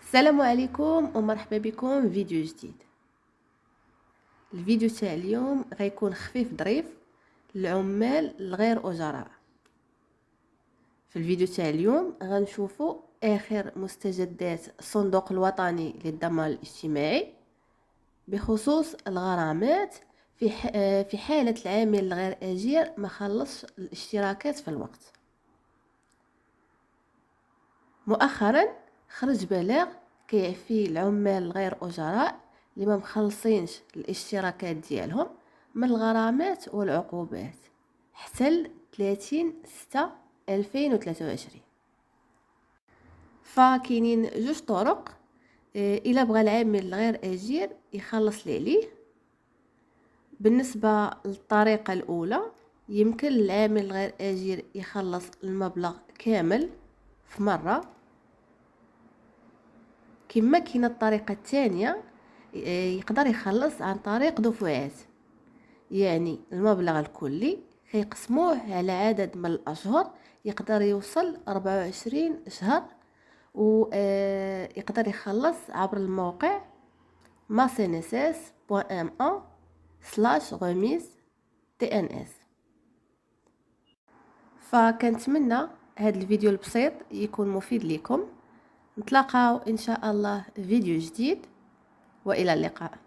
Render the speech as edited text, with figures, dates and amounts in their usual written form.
السلام عليكم ومرحبا بكم في فيديو جديد. الفيديو تاع اليوم غيكون خفيف ظريف للعمال الغير اجراء. في الفيديو تاع اليوم غنشوفوا اخر مستجدات الصندوق الوطني للضمان الاجتماعي بخصوص الغرامات في حالة العامل الغير اجير ما خلصش الاشتراكات في الوقت. مؤخرا خرج بلاغ كيعفي العمال الغير اجراء اللي ما مخلصينش الاشتراكات ديالهم من الغرامات والعقوبات حتى 30/6/2023. فكاينين جوج طرق الا بغى العامل الغير اجير يخلص اللي عليه. بالنسبه للطريقه الاولى يمكن العامل الغير اجير يخلص المبلغ كامل في مره، كما كاينه الطريقه الثانيه يقدر يخلص عن طريق دفعات، يعني المبلغ الكلي كيقسموه على عدد من الاشهر يقدر يوصل 24 شهر، ويقدر يخلص عبر الموقع macnss.ma/remise-tns. فكنتمنى هذا الفيديو البسيط يكون مفيد لكم. نتلاقاو ان شاء الله في فيديو جديد، والى اللقاء.